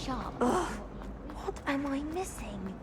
sharp. Ugh, what am I missing?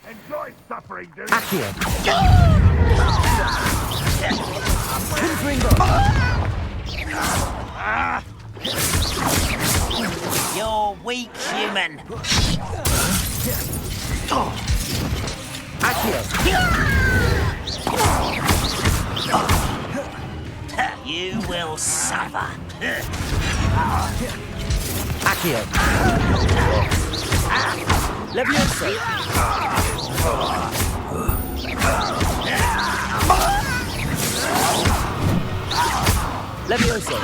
Enjoy suffering, dude. Accio. Confringo. You're weak, human. Accio. You will suffer. Accio. Levioso. Levioso.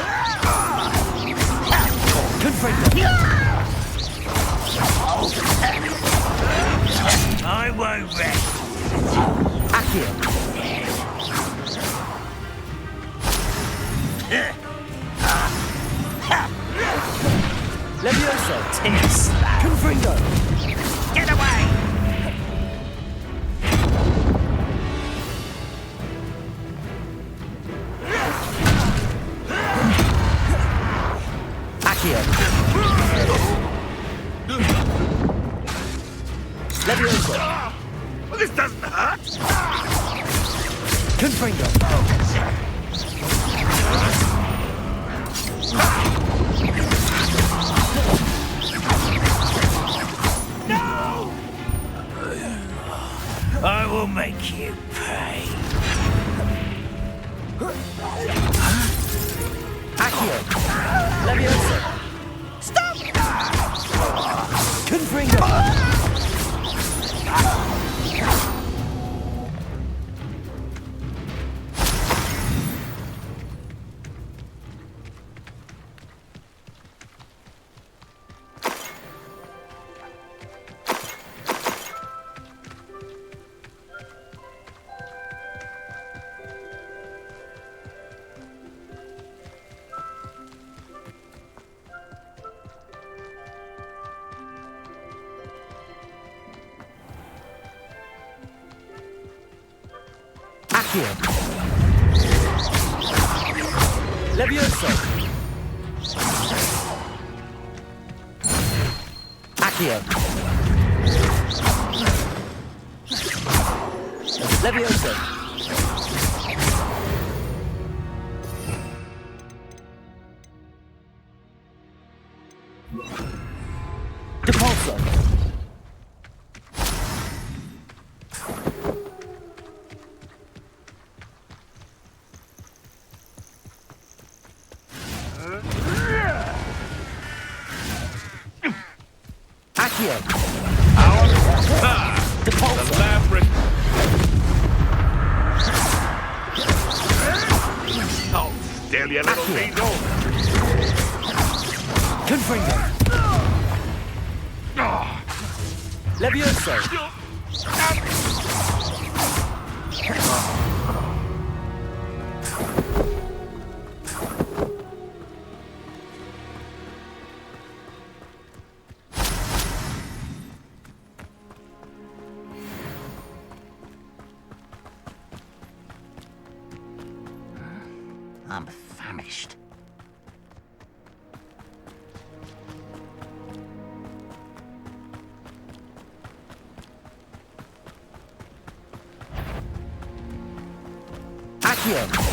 Confringo. I won't rest. Accio. Levioso. Confringo. Get away! This doesn't hurt. Confringo. No! I will make you pay. Accio. Leviosa. Stop! Confringo. Accio. Leviosa. Accio. Leviosa. Depulso. Accio. Depulso. Oh, still you little Accio. weasel. Confringo. Leviosa. I'm famished. Accio.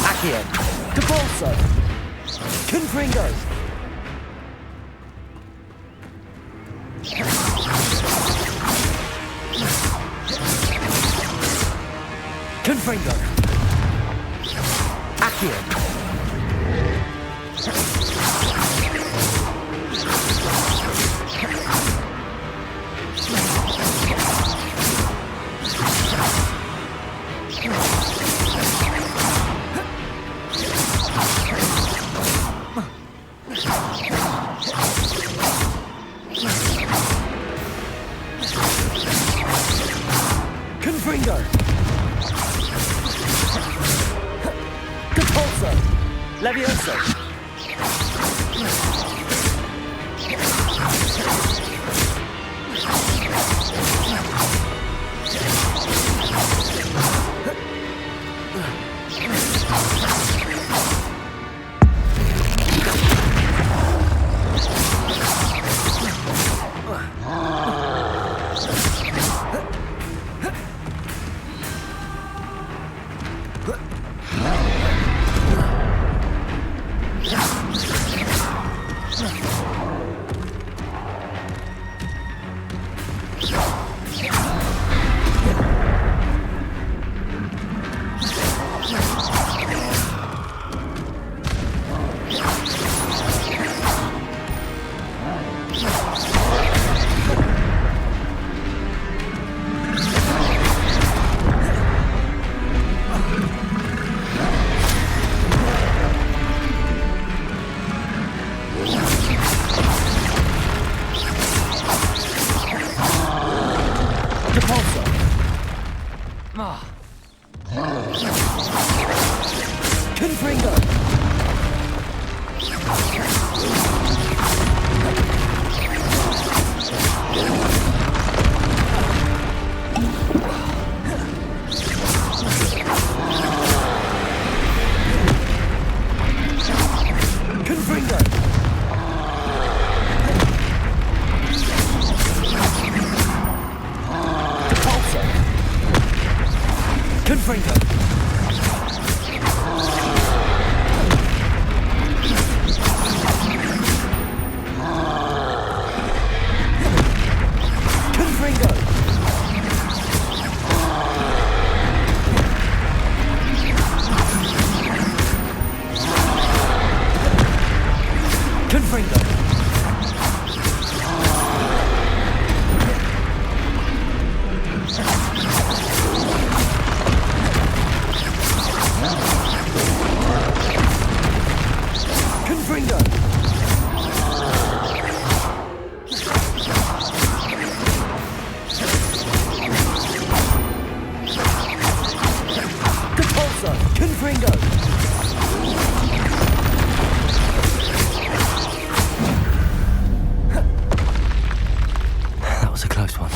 Accio. Depulso. Confringo. Confringo. Accio. Confringo. Depulso. Leviosa. Confringo. Confringo. Repulsor. Confringo. That was a close one.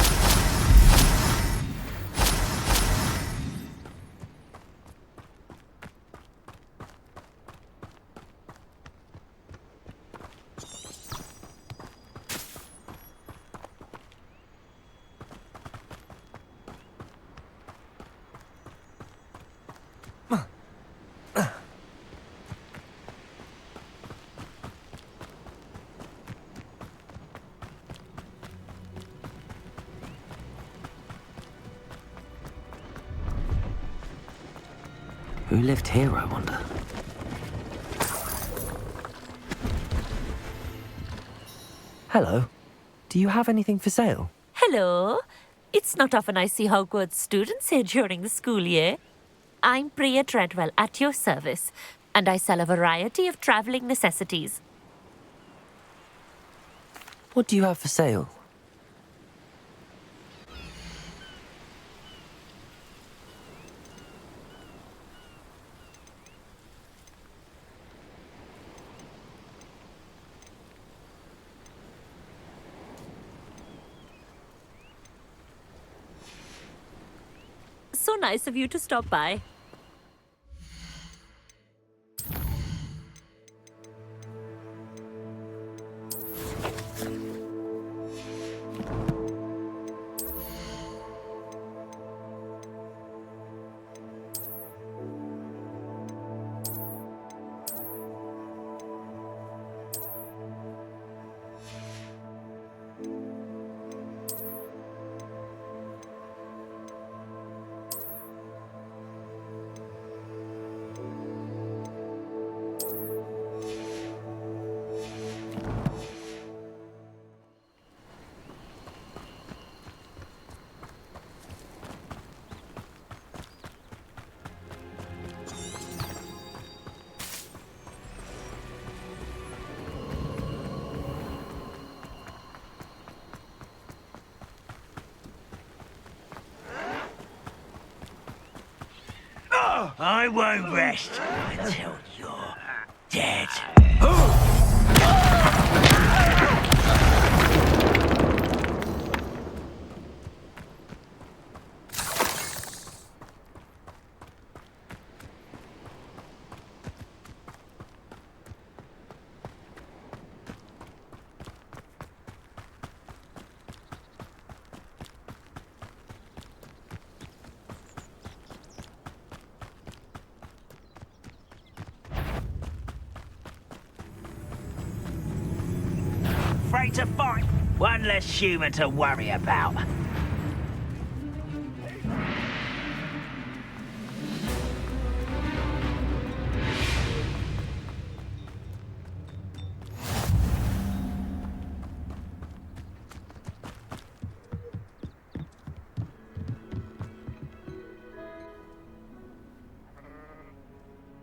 Who lived here, I wonder? Hello. Do you have anything for sale? Hello. It's not often I see Hogwarts students here during the school year. I'm Priya Treadwell, at your service, and I sell a variety of travelling necessities. What do you have for sale? So nice of you to stop by. I won't rest until you're dead. Afraid to fight. One less human to worry about.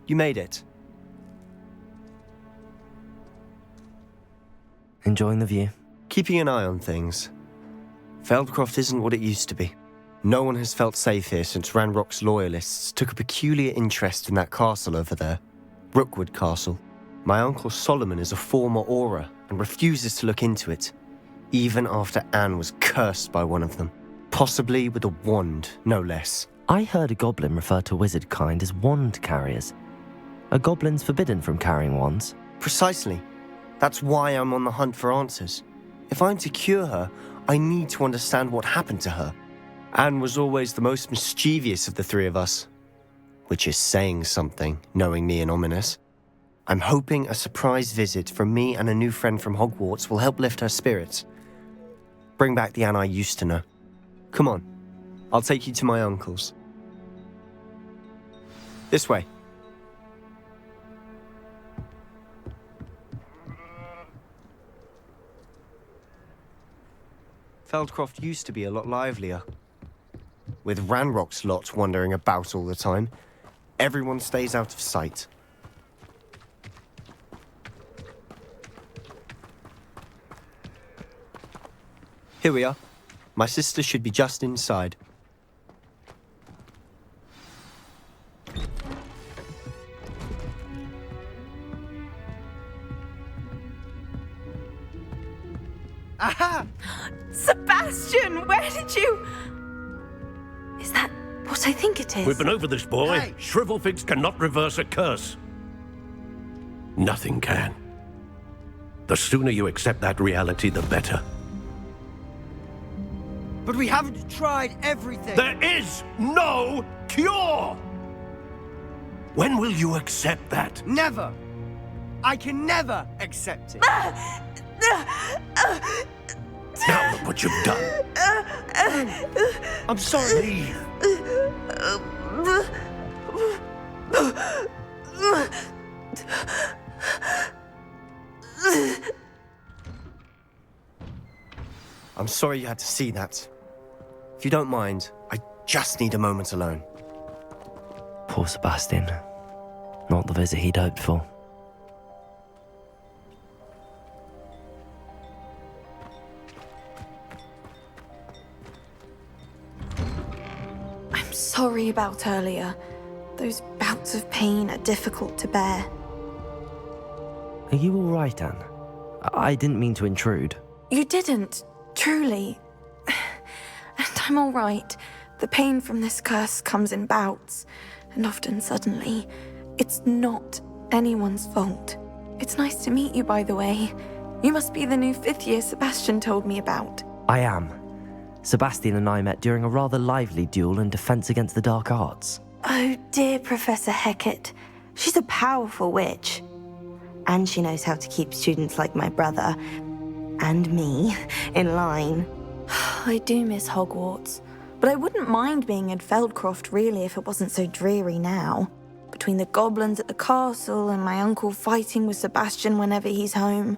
You made it. Enjoying the view? Keeping an eye on things. Feldcroft isn't what it used to be. No one has felt safe here since Ranrock's loyalists took a peculiar interest in that castle over there. Rookwood Castle. My uncle Solomon is a former Auror and refuses to look into it, even after Anne was cursed by one of them. Possibly with a wand, no less. I heard a goblin refer to wizard kind as wand carriers. Are goblins forbidden from carrying wands? Precisely. That's why I'm on the hunt for answers. If I'm to cure her, I need to understand what happened to her. Anne was always the most mischievous of the three of us. Which is saying something, knowing me and ominous. I'm hoping a surprise visit from me and a new friend from Hogwarts will help lift her spirits. Bring back the Anne I used to know. Come on, I'll take you to my uncle's. This way. Feldcroft used to be a lot livelier. With Ranrock's lot wandering about all the time, everyone stays out of sight. Here we are. My sister should be just inside. Aha! Sebastian, where did you... Is that what I think it is? We've been over this, boy. Hey. Shrivelfigs cannot reverse a curse. Nothing can. The sooner you accept that reality, the better. But we haven't tried everything. There is no cure! When will you accept that? Never. I can never accept it. Now look what you've done. I'm sorry. Leave. I'm sorry you had to see that. If you don't mind, I just need a moment alone. Poor Sebastian. Not the visit he'd hoped for. I'm sorry about earlier. Those bouts of pain are difficult to bear. Are you all right, Anne? I didn't mean to intrude. You didn't, truly. And I'm all right. The pain from this curse comes in bouts, and often suddenly. It's not anyone's fault. It's nice to meet you, by the way. You must be the new 5th year Sebastian told me about. I am. Sebastian and I met during a rather lively duel in Defense Against the Dark Arts. Oh, dear Professor Hecat. She's a powerful witch. And she knows how to keep students like my brother, and me, in line. I do miss Hogwarts, but I wouldn't mind being in Feldcroft, really, if it wasn't so dreary now. Between the goblins at the castle and my uncle fighting with Sebastian whenever he's home,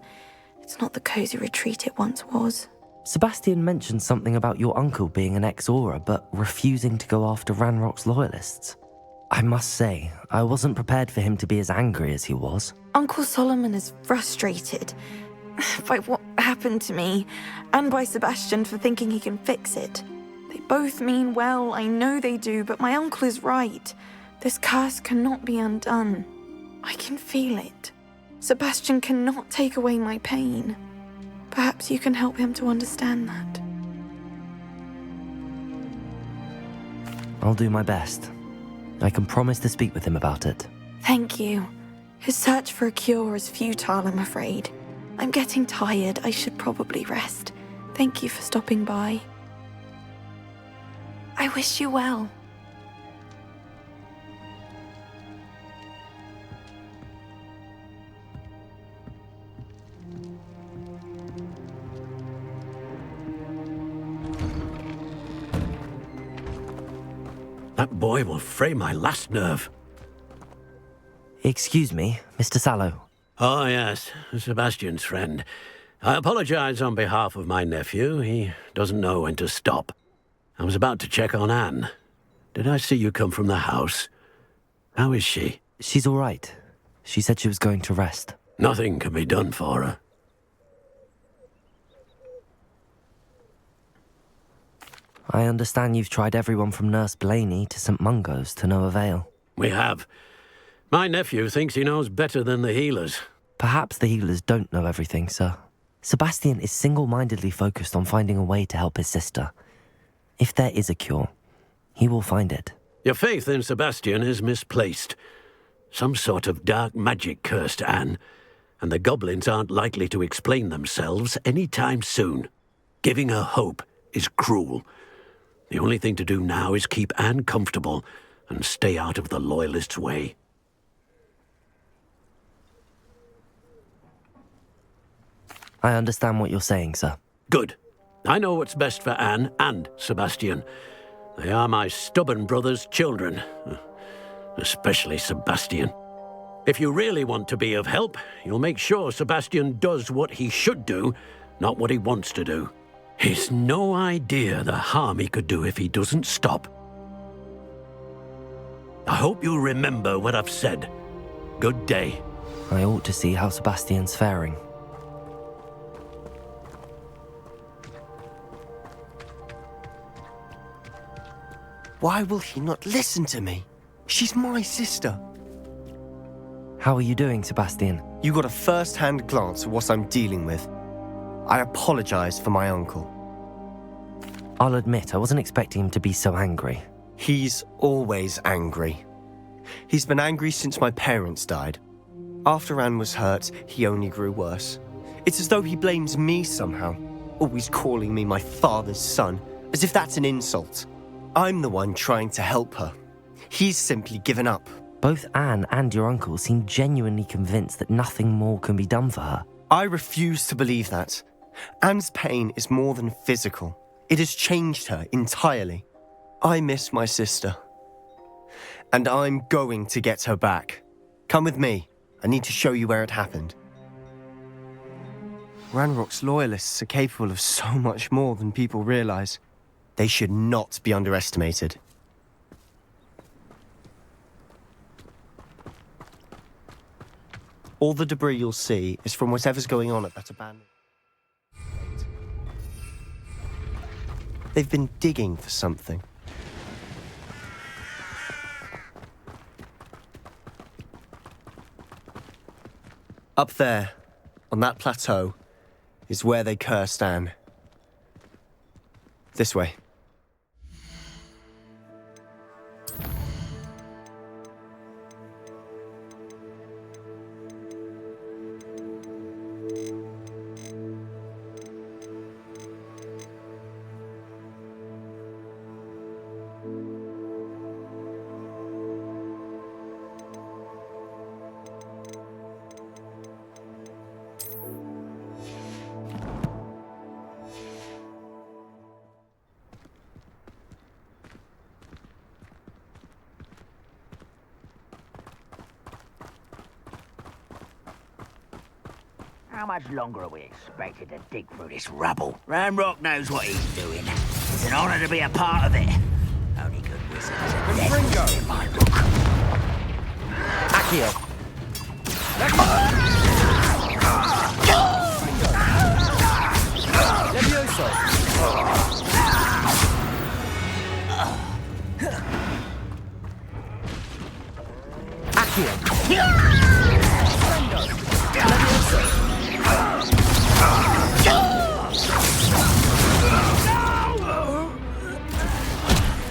it's not the cozy retreat it once was. Sebastian mentioned something about your uncle being an ex-Aura, but refusing to go after Ranrock's loyalists. I must say, I wasn't prepared for him to be as angry as he was. Uncle Solomon is frustrated by what happened to me, and by Sebastian for thinking he can fix it. They both mean well, I know they do, but my uncle is right. This curse cannot be undone. I can feel it. Sebastian cannot take away my pain. Perhaps you can help him to understand that. I'll do my best. I can promise to speak with him about it. Thank you. His search for a cure is futile, I'm afraid. I'm getting tired. I should probably rest. Thank you for stopping by. I wish you well. That boy will fray my last nerve. Excuse me, Mr. Sallow. Oh, yes, Sebastian's friend. I apologize on behalf of my nephew. He doesn't know when to stop. I was about to check on Anne. Did I see you come from the house? How is she? She's all right. She said she was going to rest. Nothing can be done for her. I understand you've tried everyone from Nurse Blaney to St. Mungo's to no avail. We have. My nephew thinks he knows better than the healers. Perhaps the healers don't know everything, sir. Sebastian is single-mindedly focused on finding a way to help his sister. If there is a cure, he will find it. Your faith in Sebastian is misplaced. Some sort of dark magic cursed Anne, and the goblins aren't likely to explain themselves any time soon. Giving her hope is cruel. The only thing to do now is keep Anne comfortable and stay out of the Loyalists' way. I understand what you're saying, sir. Good. I know what's best for Anne and Sebastian. They are my stubborn brother's children. Especially Sebastian. If you really want to be of help, you'll make sure Sebastian does what he should do, not what he wants to do. He's no idea the harm he could do if he doesn't stop. I hope you'll remember what I've said. Good day. I ought to see how Sebastian's faring. Why will he not listen to me? She's my sister. How are you doing, Sebastian? You got a first-hand glance at what I'm dealing with. I apologize for my uncle. I'll admit, I wasn't expecting him to be so angry. He's always angry. He's been angry since my parents died. After Anne was hurt, he only grew worse. It's as though he blames me somehow, always calling me my father's son, as if that's an insult. I'm the one trying to help her. He's simply given up. Both Anne and your uncle seem genuinely convinced that nothing more can be done for her. I refuse to believe that. Anne's pain is more than physical. It has changed her entirely. I miss my sister. And I'm going to get her back. Come with me. I need to show you where it happened. Ranrock's loyalists are capable of so much more than people realize. They should not be underestimated. All the debris you'll see is from whatever's going on at that abandoned... They've been digging for something. Up there, on that plateau, is where they cursed Anne. This way. How much longer are we expected to dig through this rubble? Ranrock knows what he's doing. It's an honor to be a part of it. Only good wizards are dead in my book. Accio! Levioso! Accio!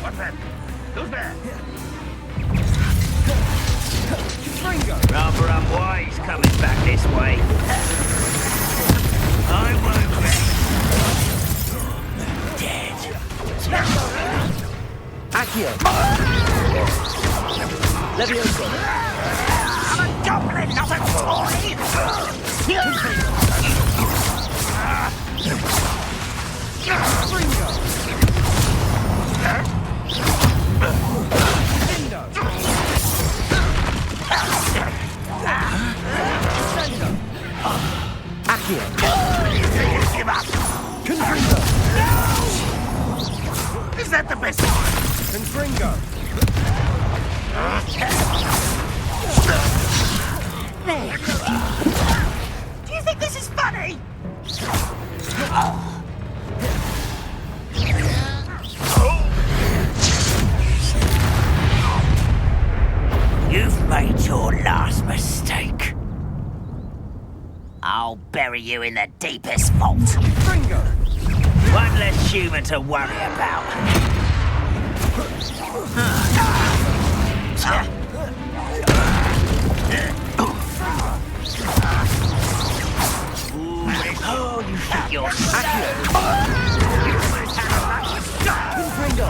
What's that? Who's there? Rather unwise coming back this way. I won't be dead. Accio! Levioso! I'm a goblin, not a toy! Accio! Give up! Confringo! Is that the best one? Confringo! Do you think this is funny? You've made your last mistake. I'll bury you in the deepest vault. Confringo! One less human to worry about. Oh, you think you're Confringo!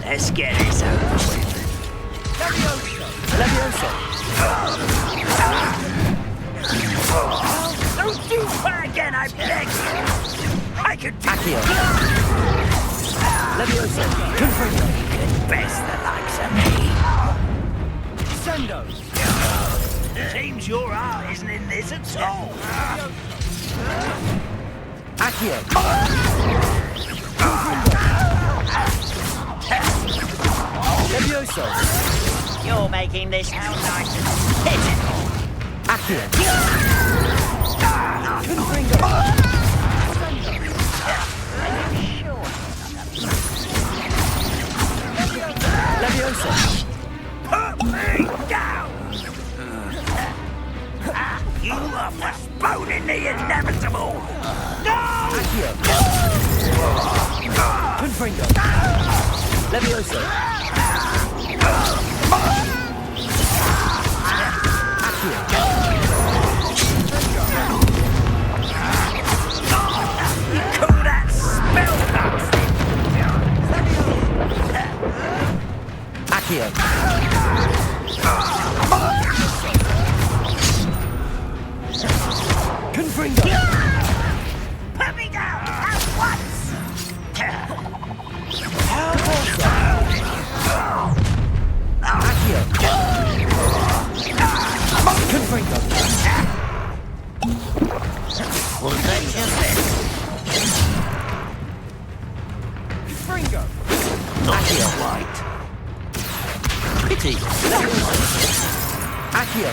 Let's get this over with. Levioso! Don't do that again, I beg you! I could do Accio! Levioso! Confringo! best the likes of me. Sendo! Seems your heart isn't in this at all. Accio. Levioso. You're making this sound nice and pitiful. Accio. Confringo. Levioso. Put me down! You are postponing the inevitable! No! Accio. Confringo. Levioso. Accio. You call that spellcasting? Accio. Confringo. Put me down at once! Accio. Confringo. Well, that's just it. Fringo. Accio. White. Pity. Accio.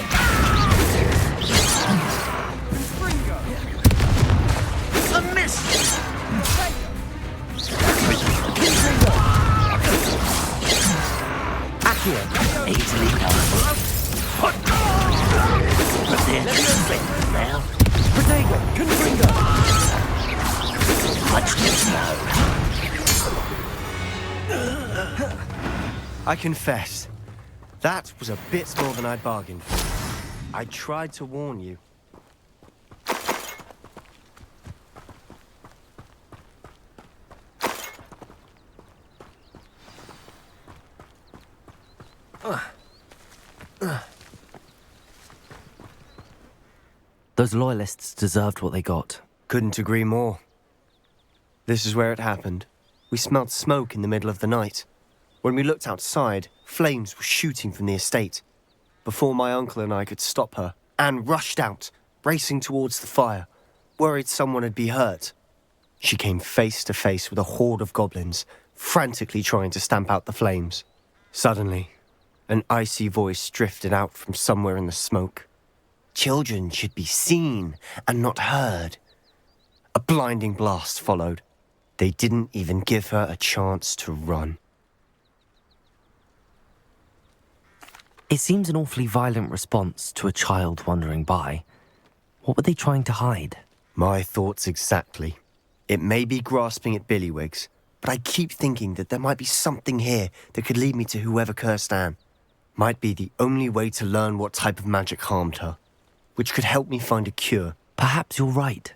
Fringo. A miss! Confringo. Accio. Easily done. But there's now. Protego. Confringo. Much to know. I confess, that was a bit more than I bargained for. I tried to warn you. Those loyalists deserved what they got. Couldn't agree more. This is where it happened. We smelled smoke in the middle of the night. When we looked outside, flames were shooting from the estate. Before my uncle and I could stop her, Anne rushed out, racing towards the fire, worried someone had been hurt. She came face to face with a horde of goblins, frantically trying to stamp out the flames. Suddenly, an icy voice drifted out from somewhere in the smoke. Children should be seen and not heard. A blinding blast followed. They didn't even give her a chance to run. It seems an awfully violent response to a child wandering by. What were they trying to hide? My thoughts exactly. It may be grasping at Billywigs, but I keep thinking that there might be something here that could lead me to whoever cursed Anne. Might be the only way to learn what type of magic harmed her, which could help me find a cure. Perhaps you're right.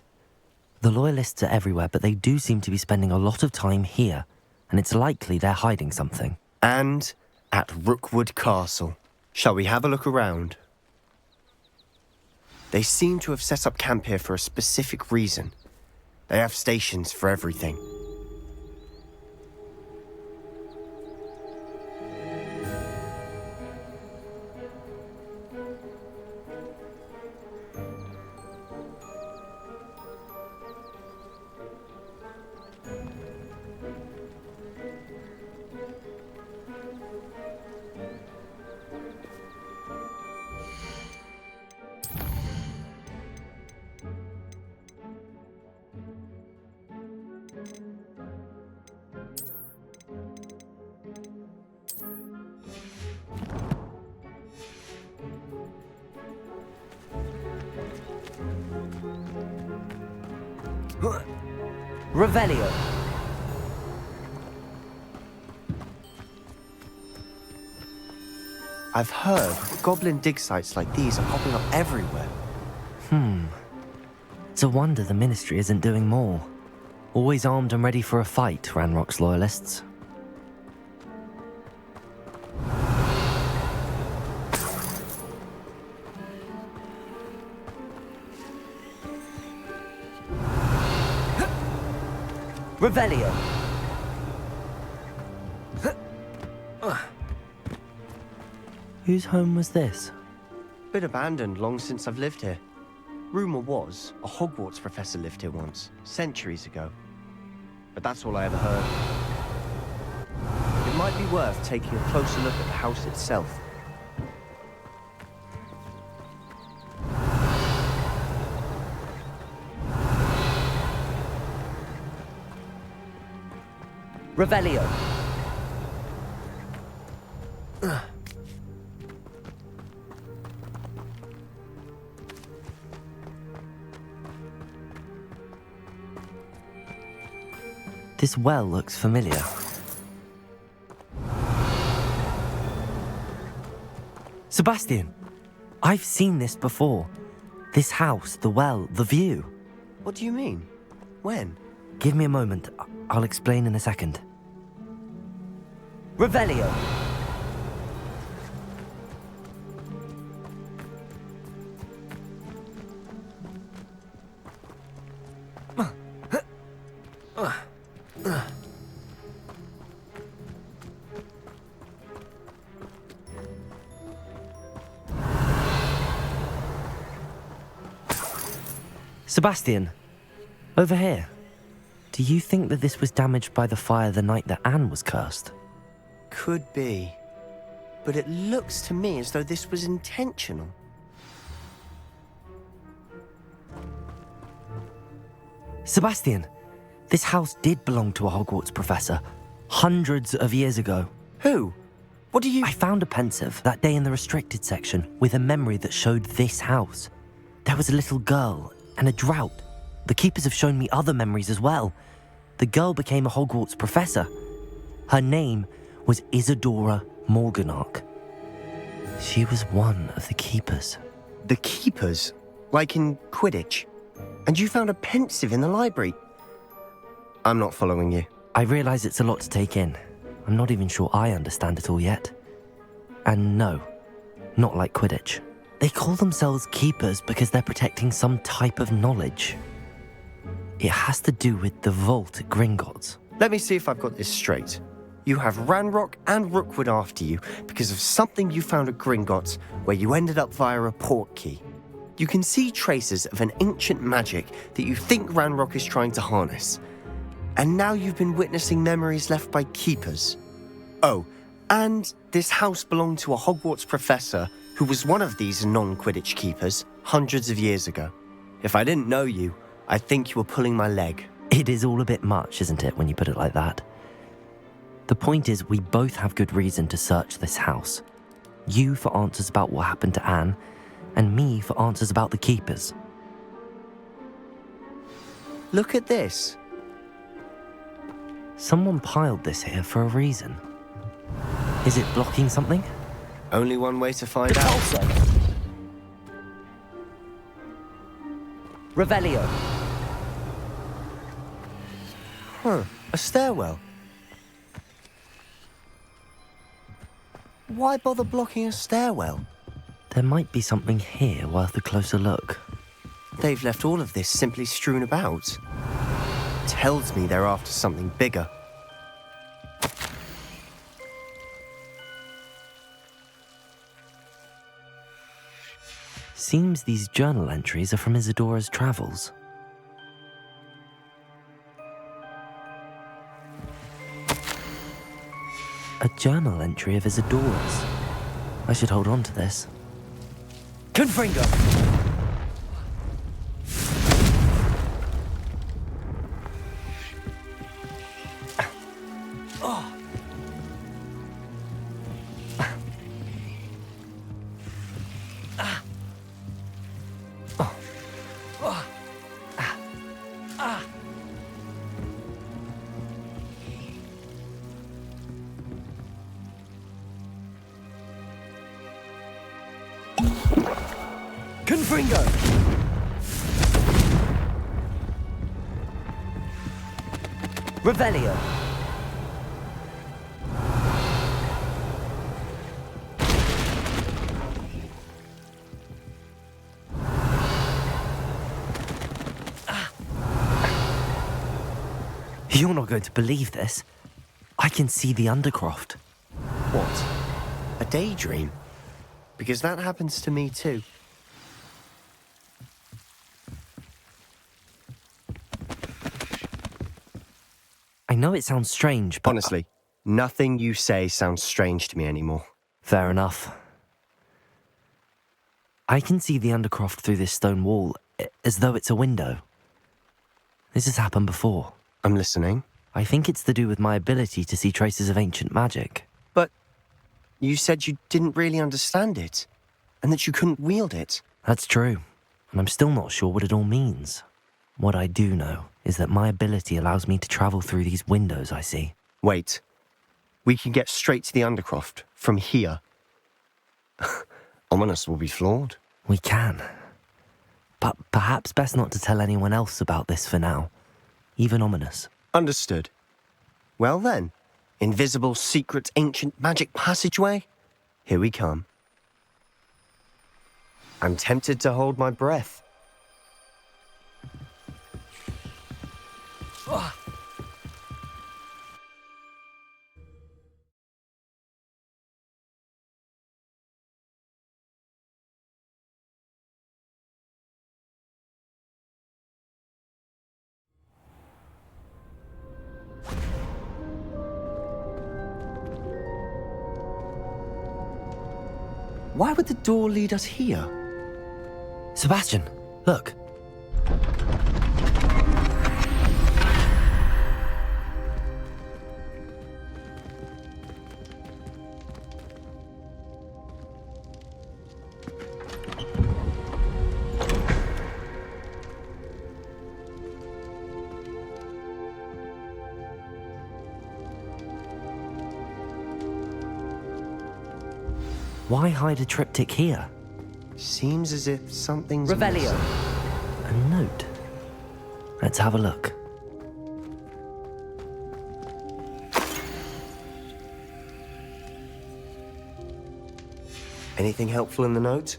The Loyalists are everywhere, but they do seem to be spending a lot of time here, and it's likely they're hiding something. And at Rookwood Castle. Shall we have a look around? They seem to have set up camp here for a specific reason. They have stations for everything. Revelio. I've heard goblin dig sites like these are popping up everywhere. It's a wonder the Ministry isn't doing more. Always armed and ready for a fight, Ranrock's Loyalists. Revelio. Whose home was this? Been abandoned long since I've lived here. Rumour was, a Hogwarts professor lived here once, centuries ago. But that's all I ever heard. It might be worth taking a closer look at the house itself. Revelio. This well looks familiar. Sebastian, I've seen this before. This house, the well, the view. What do you mean? When? Give me a moment. I'll explain in a second. Revelio. Sebastian, over here. Do you think that this was damaged by the fire the night that Anne was cursed? Could be. But it looks to me as though this was intentional. Sebastian, this house did belong to a Hogwarts professor, hundreds of years ago. Who? What do you... I found a pensive that day in the restricted section with a memory that showed this house. There was a little girl and a drought. The keepers have shown me other memories as well. The girl became a Hogwarts professor. Her name was Isadora Morganach. She was one of the keepers. The keepers? Like in Quidditch? And you found a pensive in the library? I'm not following you. I realize it's a lot to take in. I'm not even sure I understand it all yet. And no, not like Quidditch. They call themselves keepers because they're protecting some type of knowledge. It has to do with the vault at Gringotts. Let me see if I've got this straight. You have Ranrock and Rookwood after you because of something you found at Gringotts where you ended up via a portkey. You can see traces of an ancient magic that you think Ranrock is trying to harness. And now you've been witnessing memories left by keepers. Oh, and this house belonged to a Hogwarts professor who was one of these non-Quidditch keepers hundreds of years ago. If I didn't know you, I think you were pulling my leg. It is all a bit much, isn't it, when you put it like that? The point is, we both have good reason to search this house. You for answers about what happened to Anne, and me for answers about the keepers. Look at this. Someone piled this here for a reason. Is it blocking something? Only one way to find out. Revelio. Huh, a stairwell. Why bother blocking a stairwell? There might be something here worth a closer look. They've left all of this simply strewn about. Tells me they're after something bigger. Seems these journal entries are from Isadora's travels. A journal entry of Isadora's. I should hold on to this. Confringo! Confringo! Revelio! You're not going to believe this. I can see the Undercroft. What? A daydream? because that happens to me too. I know it sounds strange, but... Honestly, nothing you say sounds strange to me anymore. Fair enough. I can see the Undercroft through this stone wall, as though it's a window. This has happened before. I'm listening. I think it's to do with my ability to see traces of ancient magic. But you said you didn't really understand it, and that you couldn't wield it. That's true, and I'm still not sure what it all means. What I do know is that my ability allows me to travel through these windows I see. Wait. We can get straight to the Undercroft from here. Ominous will be floored. We can. But perhaps best not to tell anyone else about this for now. Even Ominous. Understood. Well then, invisible, secret, ancient magic passageway? Here we come. I'm tempted to hold my breath. Why would the door lead us here? Sebastian, look. Why hide a triptych here? Seems as if something's... Revelio. A note. Let's have a look. Anything helpful in the note?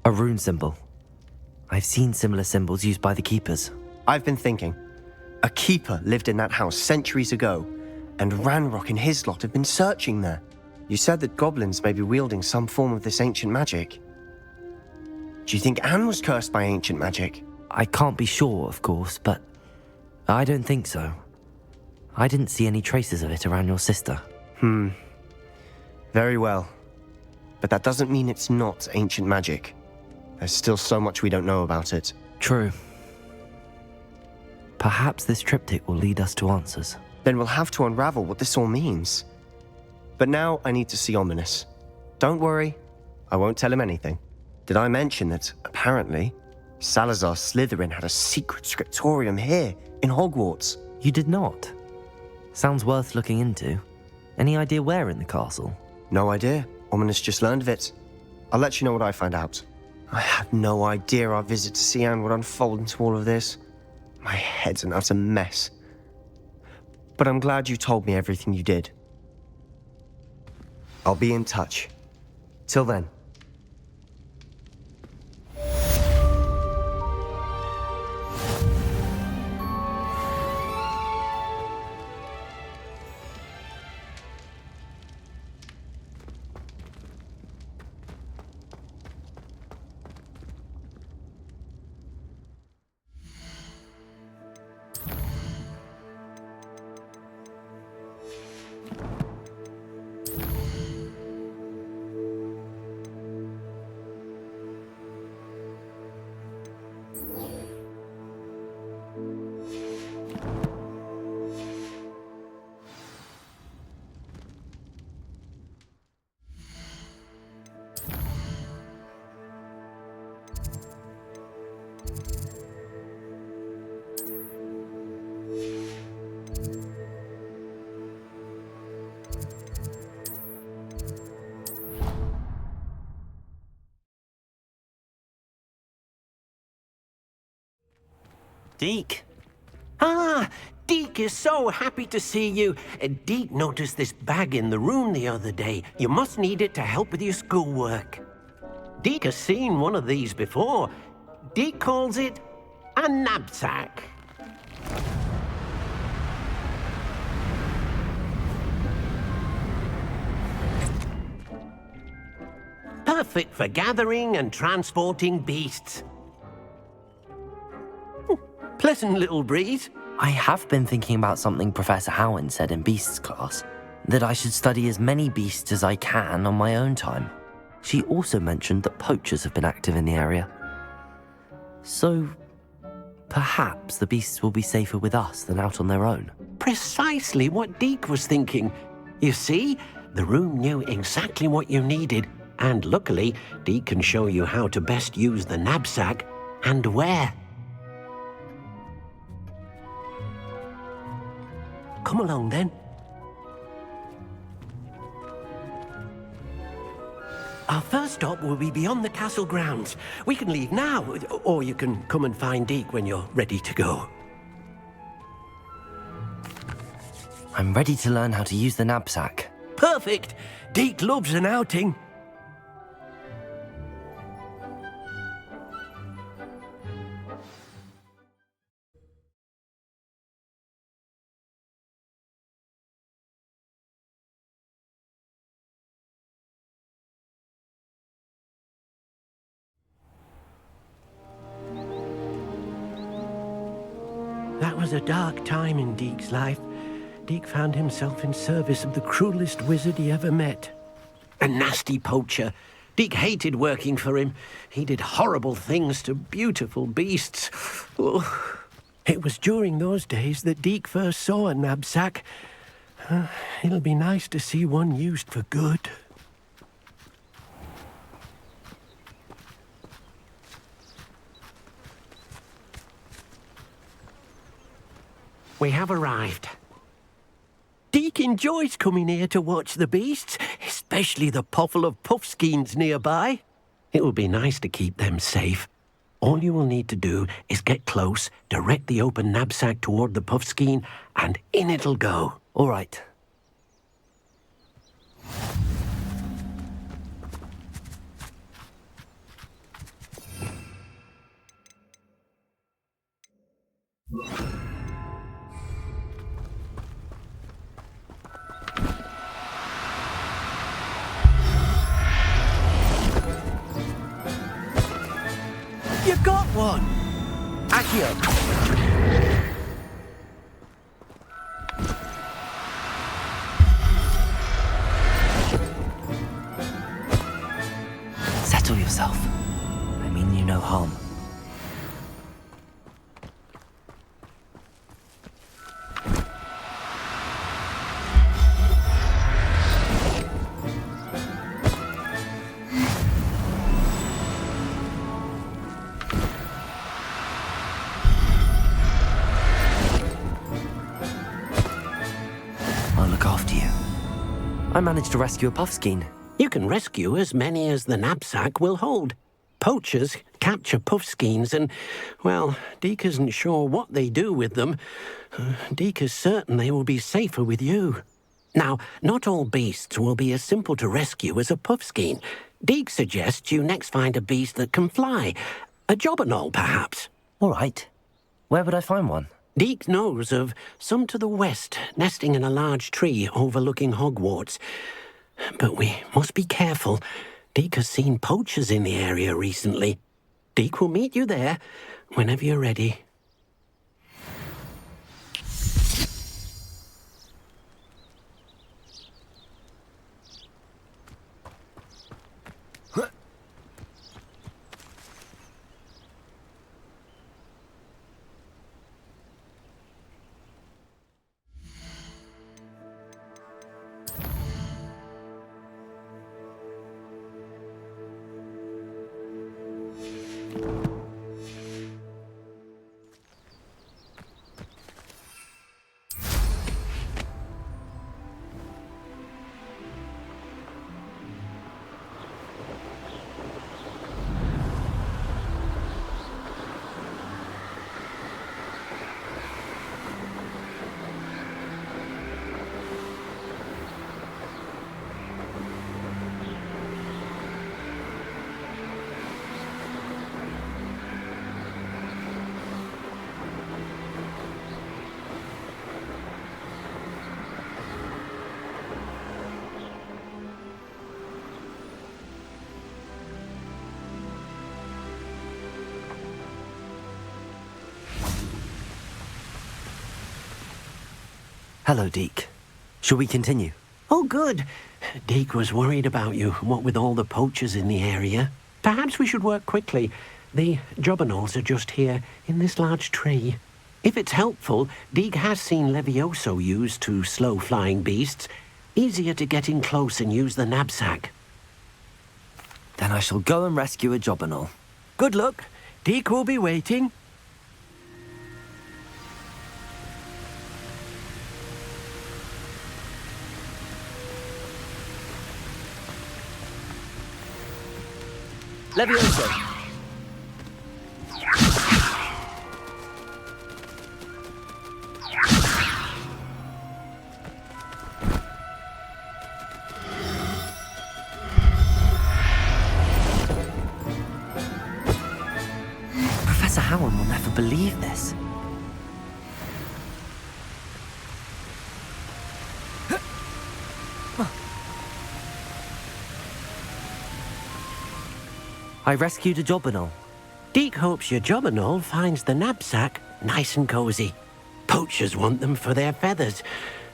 A rune symbol. I've seen similar symbols used by the keepers. I've been thinking. A keeper lived in that house centuries ago, and Ranrock and his lot have been searching there. You said that goblins may be wielding some form of this ancient magic. Do you think Anne was cursed by ancient magic? I can't be sure, of course, but I don't think so. I didn't see any traces of it around your sister. Very well. But that doesn't mean it's not ancient magic. There's still so much we don't know about it. True. Perhaps this triptych will lead us to answers. Then we'll have to unravel what this all means. But now I need to see Ominous. Don't worry, I won't tell him anything. Did I mention that, apparently, Salazar Slytherin had a secret scriptorium here, in Hogwarts? You did not? Sounds worth looking into. Any idea where in the castle? No idea. Ominous just learned of it. I'll let you know what I find out. I had no idea our visit to see Anne would unfold into all of this. My head's an utter mess. But I'm glad you told me everything you did. I'll be in touch. Till then. Deke. Ah, Deke is so happy to see you. Deke noticed this bag in the room the other day. You must need it to help with your schoolwork. Deke has seen one of these before. Deke calls it a knapsack. perfect for gathering and transporting beasts. Pleasant little breeze. I have been thinking about something Professor Howin said in Beasts class, that I should study as many beasts as I can on my own time. She also mentioned that poachers have been active in the area. So, perhaps the beasts will be safer with us than out on their own. Precisely what Deke was thinking. You see, the room knew exactly what you needed, and luckily, Deke can show you how to best use the knapsack and where. Come along then. Our first stop will be beyond the castle grounds. We can leave now, or you can come and find Deke when you're ready to go. I'm ready to learn how to use the knapsack. Perfect! Deke loves an outing. That was a dark time in Deke's life. Deke found himself in service of the cruelest wizard he ever met. A nasty poacher. Deke hated working for him. He did horrible things to beautiful beasts. Oh. It was during those days that Deke first saw a knapsack. It'll be nice to see one used for good. We have arrived. Deke enjoys coming here to watch the beasts, especially the potful of puffskeins nearby. It will be nice to keep them safe. All you will need to do is get close, direct the open knapsack toward the puffskein, and in it'll go. All right. You got one! Accio! Settle yourself. I mean you no harm. I'll look after you. I managed to rescue a puffskein. You can rescue as many as the knapsack will hold. Poachers capture puffskeins and, well, Deke isn't sure what they do with them. Deke is certain they will be safer with you. Now, not all beasts will be as simple to rescue as a puffskein. Deke suggests you next find a beast that can fly. A jobberknoll, perhaps. All right. Where would I find one? Deke knows of some to the west, nesting in a large tree overlooking Hogwarts. But we must be careful. Deke has seen poachers in the area recently. Deke will meet you there whenever you're ready. Hello, Deke. Shall we continue? Oh, good. Deke was worried about you, what with all the poachers in the area. Perhaps we should work quickly. The jobberknolls are just here, in this large tree. If it's helpful, Deke has seen Levioso used to slow flying beasts. Easier to get in close and use the knapsack. Then I shall go and rescue a jobberknoll. Good luck. Deke will be waiting. Levioso! Professor Howard will never believe this. I rescued a jobberknoll. Deke hopes your jobberknoll finds the knapsack nice and cozy. Poachers want them for their feathers,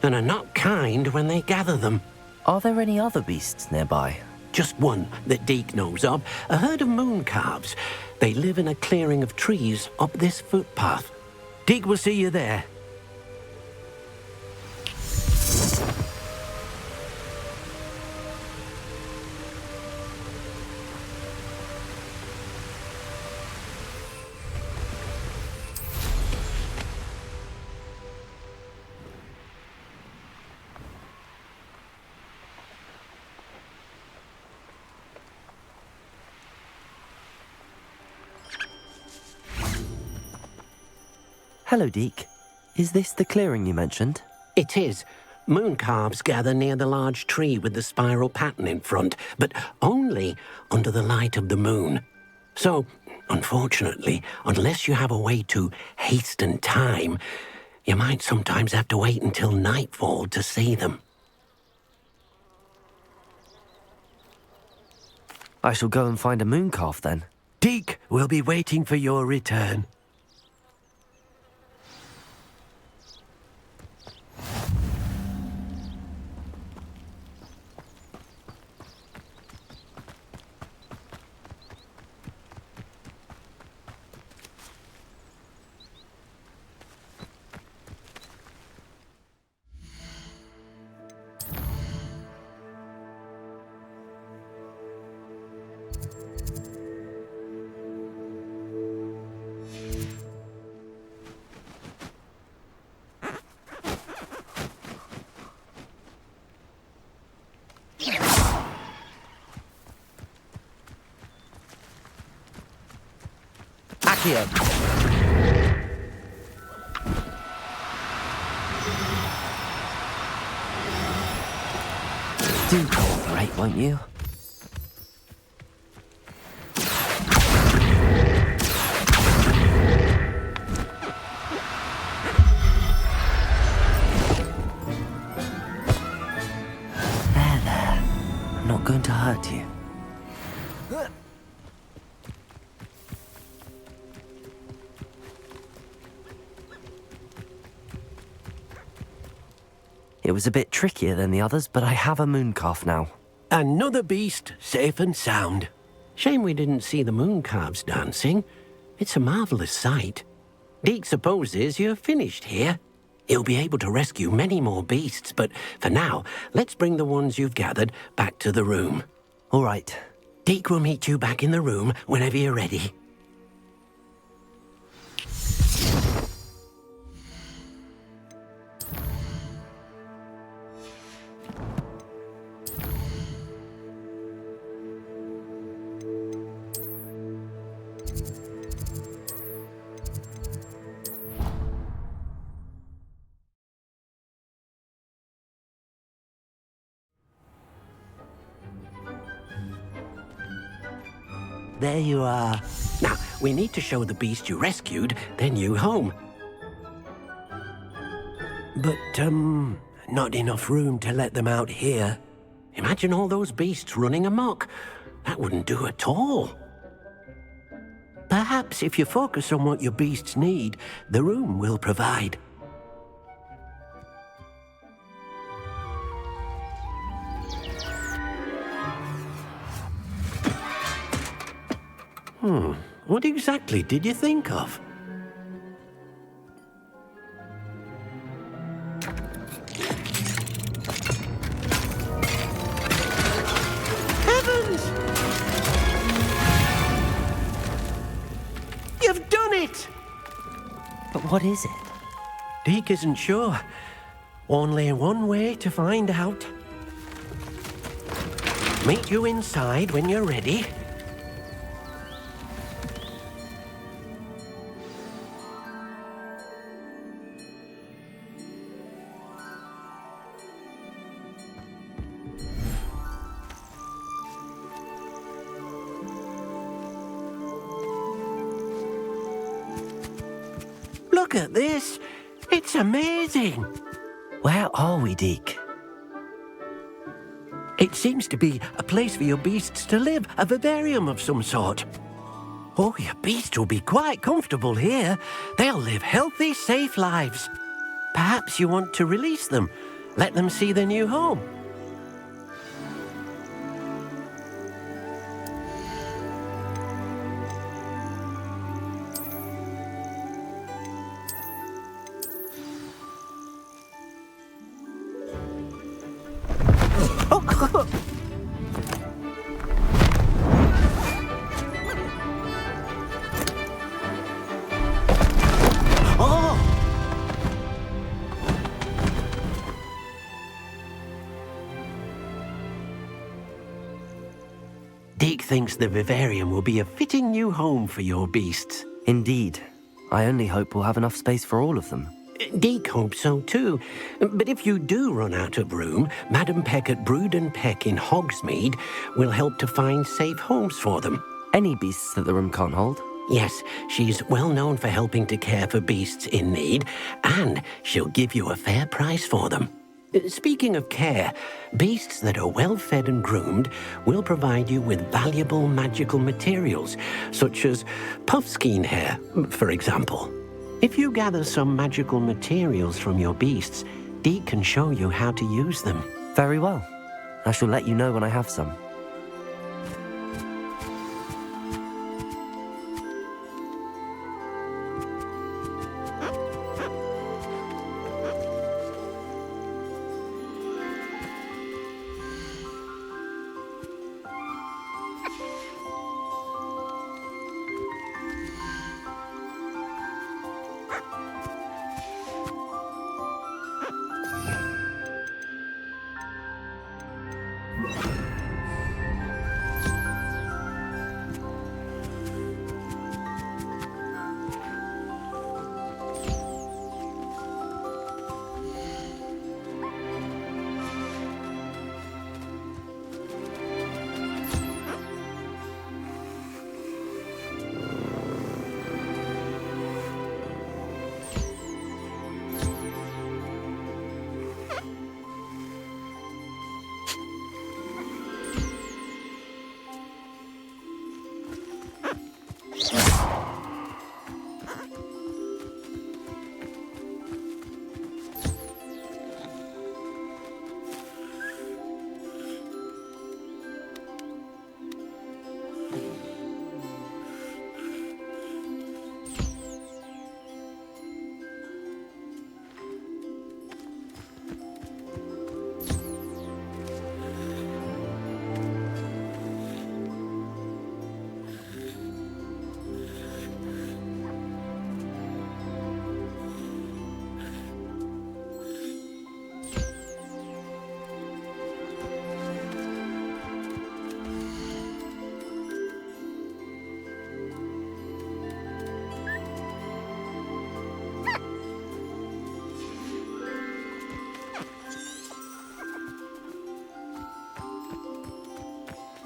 and are not kind when they gather them. Are there any other beasts nearby? Just one that Deke knows of, a herd of moon calves. They live in a clearing of trees up this footpath. Deke will see you there. Hello, Deke. Is this the clearing you mentioned? It is. Moon calves gather near the large tree with the spiral pattern in front, but only under the light of the moon. So, unfortunately, unless you have a way to hasten time, you might sometimes have to wait until nightfall to see them. I shall go and find a moon calf then. Deke will be waiting for your return. Accio! Do cooperate, won't you? There. I'm not going to hurt you. It was a bit trickier than the others, but I have a moon calf now. Another beast, safe and sound. Shame we didn't see the moon calves dancing. It's a marvelous sight. Deke supposes you're finished here. He'll be able to rescue many more beasts, but for now, let's bring the ones you've gathered back to the room. All right. Deke will meet you back in the room whenever you're ready. There you are. Now, we need to show the beast you rescued their new home. But, not enough room to let them out here. Imagine all those beasts running amok. That wouldn't do at all. Perhaps if you focus on what your beasts need, the room will provide. What exactly did you think of? Heavens! You've done it! But what is it? Deke isn't sure. Only one way to find out. Meet you inside when you're ready. Look at this. It's amazing. Where are we, Deke? It seems to be a place for your beasts to live, a vivarium of some sort. Oh, your beasts will be quite comfortable here. They'll live healthy, safe lives. Perhaps you want to release them, let them see their new home. Deke thinks the vivarium will be a fitting new home for your beasts. Indeed. I only hope we'll have enough space for all of them. Deke hopes so too. But if you do run out of room, Madam Peck at Brood and Peck in Hogsmeade will help to find safe homes for them. Any beasts that the room can't hold? Yes, she's well known for helping to care for beasts in need, and she'll give you a fair price for them. Speaking of care, beasts that are well fed and groomed will provide you with valuable magical materials, such as puffskein hair, for example. If you gather some magical materials from your beasts, Deke can show you how to use them. Very well. I shall let you know when I have some.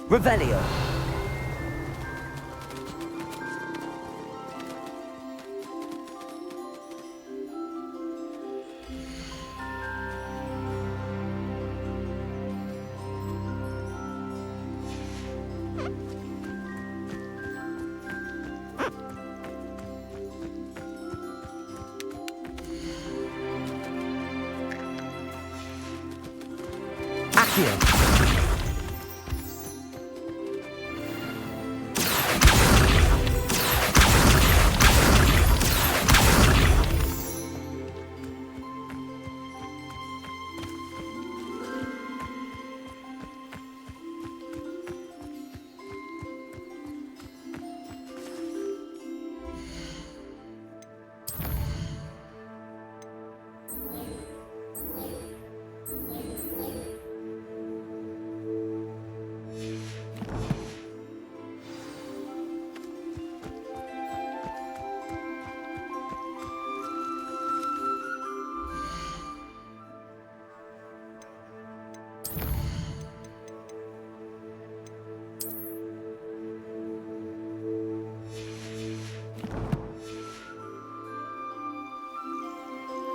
Revelio. Accio.